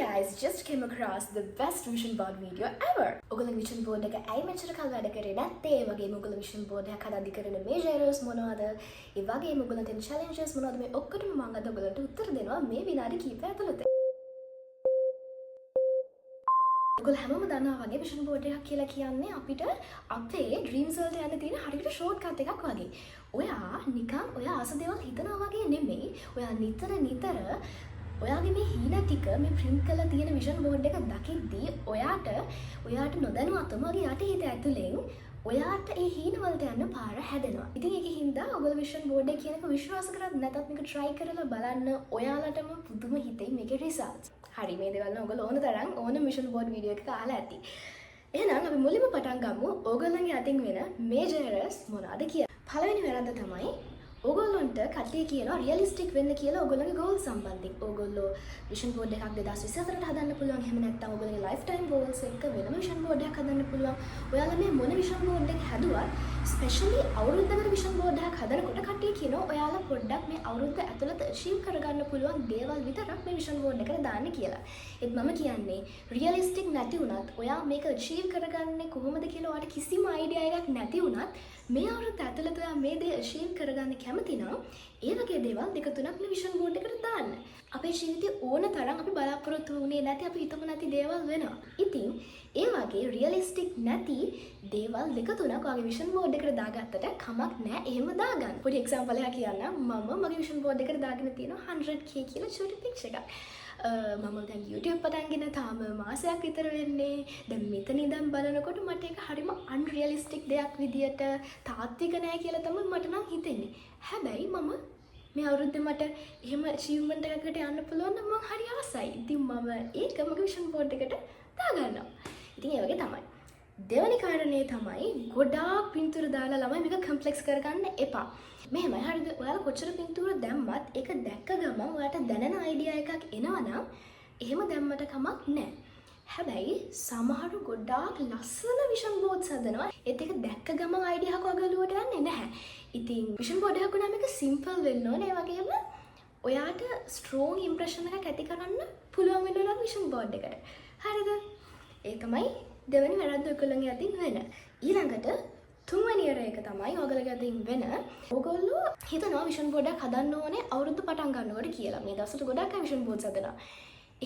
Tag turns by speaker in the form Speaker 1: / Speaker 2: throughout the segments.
Speaker 1: guys, just came across the best vision board video ever. ඔගොල්ලෝ vision board එක ඇයි මෙච්චර කල් වැඩ කරේ නැත්තේ? ඒ වගේම ඔගොල්ලෝ vision board එකක් හදද්දි කරන major errors මොනවද? ඒ වගේම ඔගොල්ලෝ තියෙන challenges මොනවද? මේ ඔක්කොටම මම අද ඔයගොල්ලන්ට උත්තර දෙනවා මේ විනාඩි කිහිපය ඇතුළත. ඔයගොල්ලෝ හැමෝම දන්නවා වගේ vision board එකක් කියලා කියන්නේ අපිට අපේ dreams වලට යන්න තියෙන හරියට shortcut එකක් වගේ. ඔයා නිකන් ඔයා ආස දේවල් හිතනවා වගේ නෙමෙයි. ඔයා නිතර ඔයාගේ මේ හීන ටික මේ print කරලා තියෙන vision board එක දකිද්දී ඔයාට නොදැනුවත්වම ඔයාගේ යටිහිත ඇතුලෙන් ඔයාට ඒ හීන වලට යන්න පාර හැදෙනවා. ඉතින් ඒකෙන් හින්දා ඔයගොල්ලෝ vision board එක කියනක විශ්වාස කරත් නැතත් මේක try කරලා බලන්න ඔයාලටම පුදුම හිතෙයි මේකේ results. හරි මේ දේවල් නම් ඔයගොල්ලෝ ඕන තරම් ඕන vision board video එකක අහලා ඇති. එහෙනම් අපි මුලින්ම පටන් ගමු ඔයගොල්ලන්ගේ අතින් වෙන major errors මොනවාද කියලා. පළවෙනි වැරද්ද තමයි ඔයගොල්ලන්ට කට්ටිය කියනවා රියලිස්ටික් වෙන්න කියලා ඔයගොල්ලන්ගේ goal සම්බන්ධයෙන්. ඔයගොල්ලෝ vision board එකක් 2024ට හදන්න පුළුවන්. එහෙම නැත්නම් ඔයගොල්ලන්ගේ lifetime goals එක වෙනම vision board එකක් හදන්න පුළුවන්. ඔයාලා මේ මොන vision board එක හැදුවත් especially අවුරුද්දකට vision board එකක් හදනකොට කට්ටිය කියනවා ඔයාලා පොඩ්ඩක් මේ අවුරුද්ද ඇතුළත achieve කරගන්න පුළුවන් දේවල් විතරක් මේ vision board එකට දාන්න කියලා. ඒත් මම කියන්නේ රියලිස්ටික් නැති වුණත් ඔයා මේක achieve කරගන්නේ කොහොමද කියලා ඔයාලට කිසිම idea එකක් නැති වුණත් මේ අවුරුද්ද ඇතුළත ඔයා මේ දේ achieve කරගන්න කැමති නම් ඒ වගේ දේවල් දෙක තුනක් මේ vision board එකට දාන්න. අපේ ජීවිතේ ඕන තරම් අපි බලාපොරොත්තු වෙන්නේ නැති අපි හිතමු නැති දේවල් වෙනවා. ඉතින් ඒ වගේ රියලිස්ටික් නැති දේවල් දෙක තුනක් ඔයාගේ vision board එකට දාගත්තට කමක් නැහැ. එහෙම දාගන්න. පොඩි example එකක් කියන්නම්. මම මගේ vision board එකට දාගෙන තියෙනවා 100k කියලා චූටි picture එකක්. මම දැන් YouTube පටන්ගෙන තාම මාසයක් විතර වෙන්නේ. දැන් මෙතන ඉඳන් බලනකොට මට ඒක හරිම unrealistic දෙයක් විදියට තාත්වික නෑ කියලා තමයි මට නම් හිතෙන්නේ. හැබැයි මම මේ අවුරුද්දේ මට එහෙම achievement එකකට යන්න පුළුවන් නම් මම හරි ආසයි. ඉතින් මම ඒක මගේ vision board එකට දාගන්නවා. ඉතින් ඒ වගේ තමයි. දෙවැනි කාරණේ තමයි ගොඩාක් පින්තූර දාලා ළමයි මේක කම්ප්ලෙක්ස් කරගන්න එපා. මෙහෙමයි හරිද? ඔයාලා කොච්චර පින්තූර දැම්මත් ඒක දැක්ක ගමන් ඔයාට දැනෙන අයිඩියා එකක් එනවනම් එහෙම දැම්මට කමක් නැහැ. හැබැයි සමහරු ගොඩාක් ලස්සන vision boards හදනවා. ඒත් ඒක දැක්ක ගමන් අයිඩියා එකක් ඔයගොල්ලෝට යන්නේ නැහැ. ඉතින් vision board එකක් උනා මේක simple වෙන්න ඕනේ. ඒ වගේම ඔයාට strong impression එකක් ඇති කරන්න පුළුවන් වෙන්න ඕන vision board එකට. හරිද? ඒකමයි දෙවෙනි වැරද්ද ඔයගොල්ලන්ගේ අතින් වෙන. ඊළඟට තුන්වෙනි error එක තමයි ඔයගොල්ලන්ගේ අතින් වෙන. ඔයගොල්ලෝ හිතනවා vision board එකක් හදන්න ඕනේ අවුරුදු පටන් ගන්නකොට කියලා. මේ දවස්වල ගොඩක් අය vision boards හදනවා.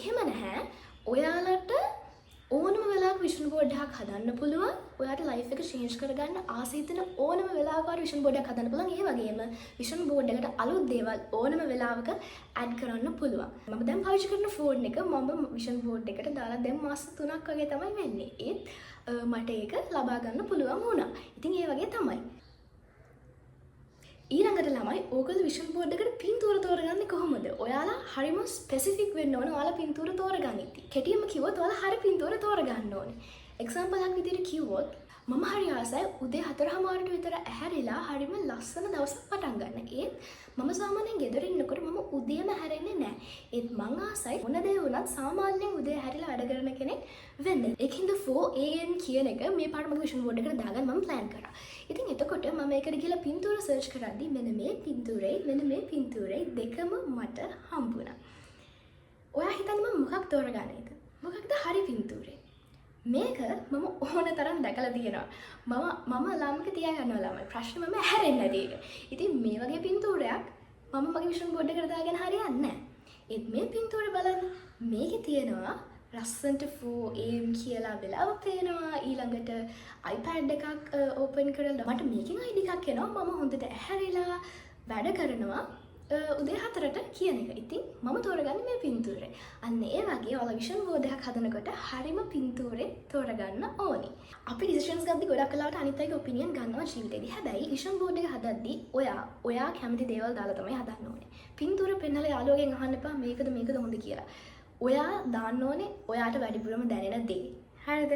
Speaker 1: එහෙම නැහැ. ඔයාලට ඕනම වෙලාවක vision board එකක් හදන්න පුළුවන්. ඔයාට life එක change කරගන්න ආස හිතෙන ඕනම වෙලාවක vision board එකක් හදන්න පුළුවන්. ඒ වගේම vision board එකට අලුත් දේවල් ඕනම වෙලාවක add කරන්න පුළුවන්. මම දැන් පාවිච්චි කරන phone එක මම vision board එකට දාලා දැන් මාස 3ක් වගේ තමයි වෙන්නේ. ඒත් මට ඒක ලබා ගන්න පුළුවන් වුණා. ඉතින් ඒ වගේ තමයි. ඊළඟට ළමයි ඕගොල්ලෝ vision board එකට පින්තූර තෝරගන්නේ කොහොමද? ඔයාලා හරිම ස්පෙસિෆික් වෙන්න ඕන ඔයාලා පින්තූර තෝරගනිද්දි. කෙටියෙන්ම කිව්වොත් ඔයාලා හරි පින්තූර තෝරගන්න ඕනේ. එක්සැම්පල් එකක් විදිහට කිව්වොත් මම හරි ආසයි උදේ 4:00ට විතර ඇහැරිලා හරිම ලස්සන දවසක් පටන් ගන්න. ඒත් මම සාමාන්‍යයෙන් ගෙදර ඉන්නකොට මම උදේම හැරෙන්නේ නැහැ. ඒත් මං ආසයි මොන දේ වුණත් සාමාන්‍යයෙන් උදේ හැරිලා වැඩ කරන කෙනෙක් වෙන්න. ඒකින්ද 4 am කියන එක මේ පාට මගේ vision board එකට දාගන්න මම plan කරා. ඉතින් එතකොට මම ඒකට ගිහලා පින්තූර search කරද්දි මෙන්න මේ පින්තූරේ දෙකම මට හම්බුණා. ඔයා හිතන්නේ මම මොකක් තෝරගන්නේද? මොකක්ද හරි පින්තූරේ? මේක මම ඕන තරම් දැකලා තියෙනවා. මම ළමක තියාගන්නවා ළමයි. ප්‍රශ්නේ මම හැරෙන්නේ නැති එක. ඉතින් මේ වගේ පින්තූරයක් මම මගේ vision board එකට දාගෙන හරියන්නේ නැහැ. ඒත් මේ පින්තූරේ බලන්න මේකේ තියෙනවා ලස්සන්ට 4 am කියලා වෙලාව පේනවා. ඊළඟට iPad එකක් open කරලා මට මේකෙන් ID එකක් එනවා. මම හොඳට ඇහැරිලා වැඩ කරනවා. උදේ 4ට කියන එක. ඉතින් මම තෝරගන්නේ මේ පින්තූරේ. අන්න ඒ වගේ ඔයාලා vision board එකක් හදනකොට හරිම පින්තූරේ තෝරගන්න ඕනි. අපි decisions ගද්දි ගොඩක් වෙලාවට අනිත් අයගේ opinion ගන්නවා ජීවිතේදී. හැබැයි vision board එක හදද්දි ඔයා කැමති දේවල් දාලා තමයි හදන්න ඕනේ. පින්තූර පෙන්නලා යාළුවගෙන් අහන්න එපා මේකද හොඳ කියලා. ඔයා දාන්න ඕනේ ඔයාට වැඩිපුරම දැනෙන දේ. හරිද?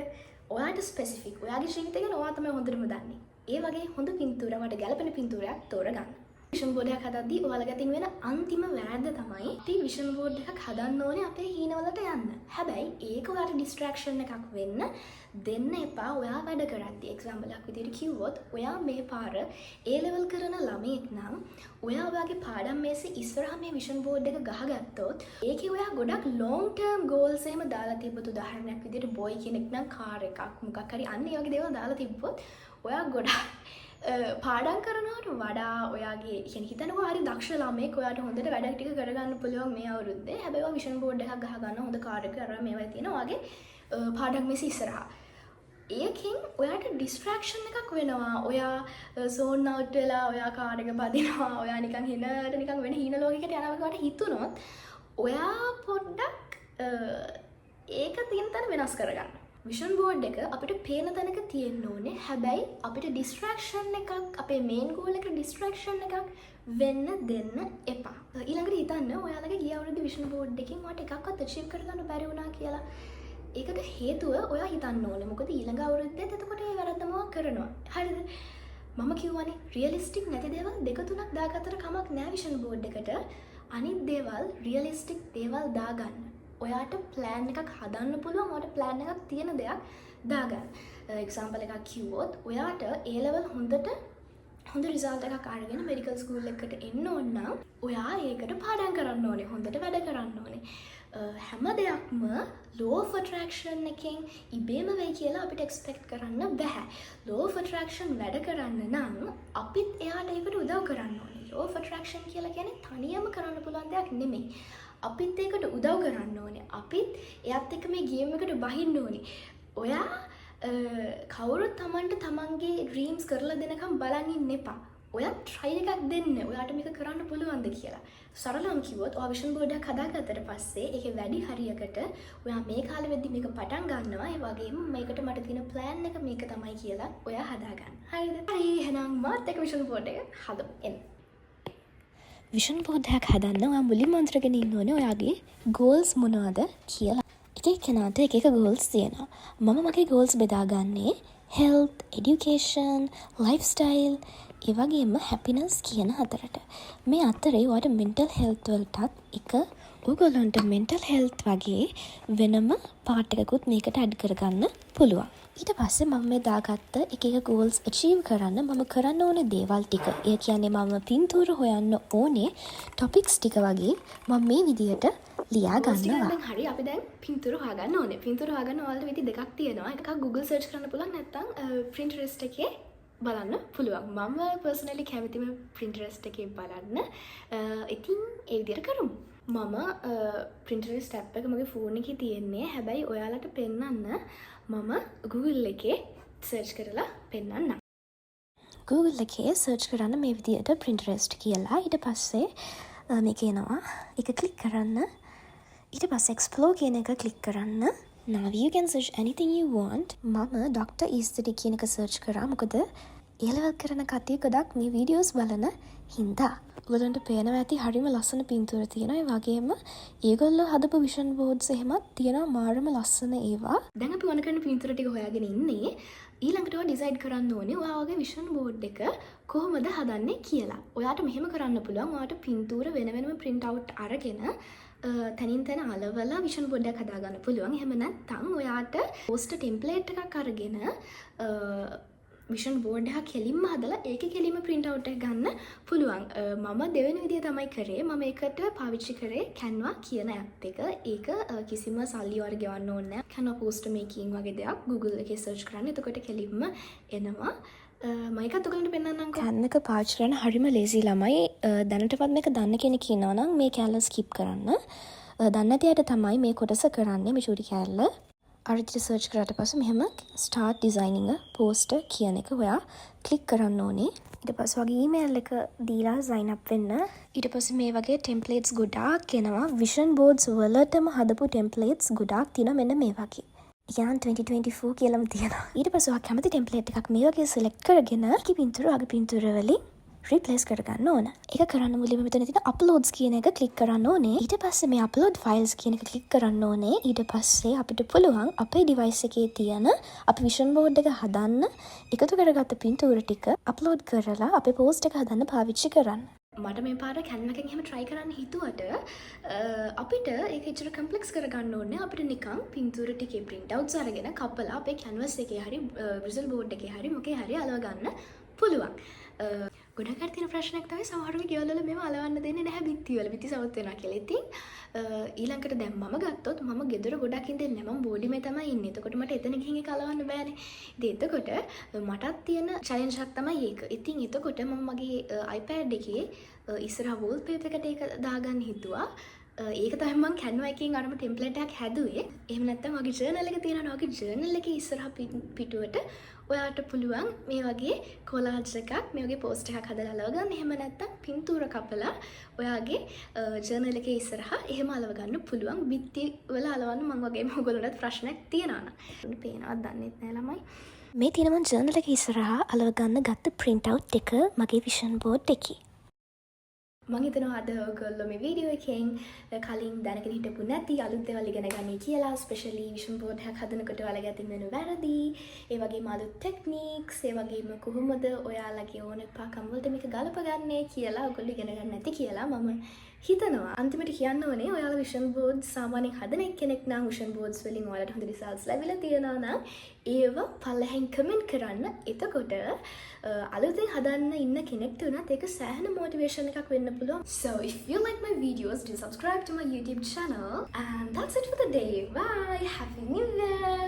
Speaker 1: ඔයාට ස්පෙસિෆික්. ඔයාගේ ජීවිතය ගැන ඔයා තමයි හොඳටම දන්නේ. ඒ වගේ හොඳ පින්තූරකට ගැලපෙන පින්තූරයක් තෝරගන්න. විෂන් බෝඩ් එකක් හදද්දී ඔයාලට අතින් වෙන අන්තිම වැරද්ද තමයි ටී විෂන් බෝඩ් එකක් හදන්න ඕනේ අපේ හීනවලට යන්න. හැබැයි ඒක ඔයාලට ඩිස්ට්‍රැක්ෂන් එකක් වෙන්න දෙන්න එපා. ඔයා වැඩ කරද්දී එක්සැම්පල් එකක් විදිහට කිව්වොත් ඔයා මේ පාර A level කරන ළමයෙක් නම් ඔයා ඔයාගේ පාඩම් මේසේ ඉස්සරහා මේ විෂන් බෝඩ් එක ගහගත්තොත් ඒකේ ඔයා ගොඩක් long term goals එහෙම දාලා තිබ්බොත් උදාහරණයක් විදිහට boy කෙනෙක් නම් කාර් එකක් මොකක් හරි අන්න ඒ වගේ දේවල් දාලා තිබ්බොත් ඔයා ගොඩක් පාඩම් කරනවට වඩා ඔයාගේ يعني හිතනකො හරි දක්ෂ ළමයෙක් ඔයාට හොඳට වැඩ ටික කරගන්න පුළුවන් මේ අවුරුද්දේ. හැබැයි ඔයා විෂන් බෝඩ් එකක් ගහගන්න හොඳ කාර් එකක් අරන් මේවා තියෙනවා වගේ පාඩම් මේසෙ ඉස්සරහා. ඒකෙන් ඔයාට ඩිස්ට්‍රැක්ෂන් එකක් වෙනවා. ඔයා සෝන් අවුට් වෙලා ඔයා කාර් එක බදිනවා. ඔයා නිකන් හිනට නිකන් වෙන හීන ලෝකයකට යනවා වගේ හිතුනොත් ඔයා පොඩ්ඩක් ඒක තියෙන තැන වෙනස් කරගන්න. විෂන් බෝඩ් එක අපිට පේන තැනක තියෙන්න ඕනේ. හැබැයි අපිට ඩිස්ට්‍රැක්ෂන් එකක් අපේ මේන් ගෝල් එක ඩිස්ට්‍රැක්ෂන් එකක් වෙන්න දෙන්න එපා. ඊළඟට හිතන්න ඔයාලගේ ගිය අවුරුද්දේ විෂන් බෝඩ් එකෙන් ඔයාලට එකක්වත් අචීව් කරගන්න බැරි වුණා කියලා. ඒකට හේතුව ඔයා හිතන්න ඕනේ. මොකද ඊළඟ අවුරුද්දේත් එතකොට ඒ වැරද්දම කරනවා. හරිද? මම කියවනේ රියලිස්ටික් නැති දේවල් දෙක තුනක් දාගත්තට කමක් නෑ විෂන් බෝඩ් එකට. අනිත් දේවල් රියලිස්ටික් දේවල් දාගන්න. ඔයාට ප්ලෑන් එකක් හදන්න පුළුවන්. ඔයාට ප්ලෑන් එකක් තියෙන දෙයක් දාගන්න. එක්සැම්පල් එකක් කිව්වොත් ඔයාට A level හොඳ රිසල්ට් එකක් අරගෙන මෙඩිකල් ස්කූල් එකකට එන්න ඕන නම් ඔයා ඒකට පාඩම් කරන්න ඕනේ. හොඳට වැඩ කරන්න ඕනේ. හැම දෙයක්ම law of attraction එකෙන් ඉබේම වෙයි කියලා අපිට එක්ස්පෙක්ට් කරන්න බෑ. law of attraction වැඩ කරන්න නම් අපිත් එයාට ඒකට උදව් කරන්න ඕනේ. law of attraction කියලා කියන්නේ තනියම කරන්න පුළුවන් දෙයක් නෙමෙයි. අපිත් ඒකට උදව් කරන්න ඕනේ. අපිත් එයාත් එක්ක මේ ගේම් එකට බහින්න ඕනේ. ඔයා කවුරුත් Tamanට තමන්ගේ ඩ්‍රීම්ස් කරලා දෙනකම් බලන් ඉන්න එපා. ඔයා try එකක් දෙන්න. ඔයාට මේක කරන්න පුළුවන්ද කියලා. සරලවම කිව්වොත් ඔයා විෂන් බෝඩ් එකක් හදාගත්තට පස්සේ ඒකේ වැඩි හරියකට ඔයා මේ කාලෙ වෙද්දි මේක පටන් ගන්නවා. ඒ වගේම මේකට මට තියෙන plan එක මේක තමයි කියලා ඔයා හදාගන්න. හරිද? හරි එහෙනම් මාත් එක්ක විෂන් බෝඩ් එක හදමු. එන්න. විෂන් බෝඩ් එකක් හදන්න ඔයා මුලින්ම අඳුරගෙන ඉන්න ඕනේ ඔයාගේ goals මොනවද කියලා. එක කෙනාට එක ගෝල්ස් තියෙනවා. මම මගේ ගෝල්ස් බෙදාගන්නේ health, education, lifestyle, ඒ වගේම happiness කියන හතරට. මේ අතරේ ඔයාට mental health වලටත් එක ඕගොල්ලන්ට mental health වගේ වෙනම part එකකුත් මේකට add කරගන්න පුළුවන්. ඊට පස්සේ මම මේ දාගත්ත එක goals achieve කරන්න මම කරන්න ඕනේ දේවල් ටික. ඒ කියන්නේ මම පින්තූර හොයන්න ඕනේ topics ටික වගේ මම මේ විදියට ලියා ගන්නවා. හරි අපි දැන් පින්තූර හොයාගන්න ඕනේ. පින්තූර හොයාගන්න ඔයාලට විදි දෙකක් තියෙනවා. එකක් Google search කරන්න පුළුවන් නැත්නම් Pinterest එකේ බලන්න පුළුවන්. මම personally කැමතිම Pinterest එකේ බලන්න. ඉතින් ඒ විදියට කරමු. මම Pinterest app එක මගේ ෆෝන් එකේ තියෙන්නේ. හැබැයි ඔයාලට පෙන්නන්න මම Google එකේ search කරලා පෙන්නන්නම්. Google එකේ search කරන්න මේ විදියට Pinterest කියලා. ඊට පස්සේ මේක එනවා. ඒක click කරන්න. ඊට පස්සේ explore කියන එක click කරන්න. Now you can search anything you want. මම Dr. Aesthetic කියන එක search කරා. මොකද A level කරන කට්ටිය ගොඩක් මේ videos බලන හින්දා. ඔයගොල්ලන්ට පේනවා ඇති හරිම ලස්සන පින්තූර තියෙනවා. ඒ වගේම ඒගොල්ලෝ හදපු vision boards එහෙමත් තියෙනවා මාරම ලස්සන ඒවා. දැන් අපි ඕන කරන පින්තූර ටික හොයාගෙන ඉන්නේ. ඊළඟට ඔයා decide කරන්න ඕනේ ඔයාගේ vision board එක කොහොමද හදන්නේ කියලා. ඔයාට මෙහෙම කරන්න පුළුවන්. ඔයාට පින්තූර වෙන වෙනම print out අරගෙන තනින් තන අලවලා විෂන් බෝඩ් එකක් හදාගන්න පුළුවන්. එහෙම නැත්නම් ඔයාට poster template එකක් අරගෙන විෂන් බෝඩ් එකක් කෙලින්ම හදලා ඒකේ කෙලින්ම print out එක ගන්න පුළුවන්. මම දෙවෙනි විදිය තමයි කරේ. මම ඒකට පාවිච්චි කරේ Canva කියන app එක. ඒක කිසිම සල්ලි වර ගෙවන්න ඕනේ නැහැ. Canva poster making වගේ දෙයක් Google එකේ search කරන්න. එතකොට කෙලින්ම එනවා. මම එකත් ඔයගලන්ට පෙන්නන්නම්. Canva එක පාවිච්චි කරන්න හරිම lazy ළමයි. දැනටවත් මේක දන්න කෙනෙක් ඉන්නවා නම් මේ කැලල skip කරන්න. දන්නේ නැති අයට තමයි මේ කොටස කරන්නේ මේ චූටි කැලල. අරට සර්ච් කරාට පස්සේ මෙහෙම start designing a poster කියන එක ඔයා ක්ලික් කරන්න ඕනේ. ඊට පස්සේ වගේ email එක දීලා sign up වෙන්න. ඊට පස්සේ මේ වගේ templates ගොඩාක් එනවා. vision boards වලටම හදපු templates ගොඩාක් තියෙනවා මෙන්න මේ වගේ. Yan 2024 කියලාම තියෙනවා. ඊට පස්සේ ඔයා කැමති template එකක් මේ වගේ select කරගෙන ඒකේ පින්තූර වගේ පින්තූර වලින් replace කරගන්න ඕන. ඒක කරන්න මුලින්ම මෙතන තියෙන uploads කියන එක click කරන්න ඕනේ. ඊට පස්සේ මේ upload files කියන එක click කරන්න ඕනේ. ඊට පස්සේ අපිට පුළුවන් අපේ device එකේ තියෙන අපි vision board එක හදන්න එකතු කරගත්ත පින්තූර ටික upload කරලා අපේ post එක හදන්න පාවිච්චි කරන්න. මට මේ පාර Canva එකෙන් එහෙම try කරන්න හිතුවට අපිට ඒක එච්චර කම්ප්ලෙක්ස් කරගන්න ඕනේ. අපිට නිකන් පින්තූර ටිකේ print outs අරගෙන කපලා අපේ canvas එකේ හරි visual board එකේ හරි මොකේ හරි අලව ගන්න පුළුවන්. ගොඩක් අය තියෙන ප්‍රශ්නයක් තමයි සමහරවිට ගෙවල් වල මේව අලවන්න දෙන්නේ නැහැ බිත්ති වල. බිත්ති සවුත් වෙනවා කියලා. ඉතින් ඊළඟට දැන් මම ගත්තොත් මම ගෙදර ගොඩක් ඉඳින්නේ නැහැ. මම බෝඩිමේ තමයි ඉන්නේ. එතකොට මට එතන ගිහින් ඒක අලවන්න බෑනේ. ඉතින් එතකොට මටත් තියෙන චැලෙන්ජ් එකක් තමයි ඒක. ඉතින් එතකොට මම මගේ iPad එකේ ඉස්සරහ wallpaper එකට ඒක දාගන්න හිතුවා. ඒක තමයි මම Canva එකකින් අරම ටෙම්ප්ලේට් එකක් හැදුවේ. එහෙම නැත්නම් වගේ ජර්නල් එක තියෙනවා. වගේ ජර්නල් එකේ ඉස්සරහ පිටුවට ඔයාට පුළුවන් මේ වගේ කොලාජ් එකක් මේ වගේ පෝස්ට් එකක් හදලා අලව ගන්න. එහෙම නැත්නම් පින්තූර කපලා ඔයාගේ ජර්නල් එකේ ඉස්සරහා එහෙම අලව ගන්න පුළුවන්. බිත්ති වල අලවන්න මම වගේම ඔයගොල්ලන්ට ප්‍රශ්නයක් තියෙනවා නම්. පේනවද දන්නේ නැහැ ළමයි.
Speaker 2: මේ තියෙන මම ජර්නල් එකේ ඉස්සරහා අලව ගන්න ගත්ත print out එක මගේ vision board එකේ.
Speaker 1: මම හිතනවා අද ඔයගොල්ලෝ මේ වීඩියෝ එකෙන් කලින් දැනගෙන හිටපු නැති අලුත් දේවල් ඉගෙන ගන්න කියලා, ස්පෙෂලි විෂන් බෝඩ් එකක් හදනකොට ඔයාලගේ අතින් වෙන වැරදි, ඒ වගේම අලුත් ටෙක්නික්ස්, ඒ වගේම කොහොමද ඔයාලගේ ඕන පාකම් වලට මේක ගලපගන්නේ කියලා ඔයගොල්ලෝ ඉගෙන ගන්න නැති කියලා මම හිතනවා. අන්තිමට කියන්න ඕනේ ඔයාලා විෂන් බෝඩ් සාමාන්‍යයෙන් හදන කෙනෙක් නම් විෂන් බෝඩ්ස් වලින් ඔයාලට හොඳ රිසල්ට්ස් ලැබිලා තියෙනවා නම් ඒව පල්ලෙහෙන් කමෙන්ට් කරන්න. එතකොට අලුතෙන් හදන්න ඉන්න කෙනෙක්ට උනත් ඒක සෑහෙන මොටිවේෂන් එකක් වෙන්න පුළුවන්. So if you like my videos, do subscribe to my YouTube channel. And that's it for the day. Bye. Happy New Year.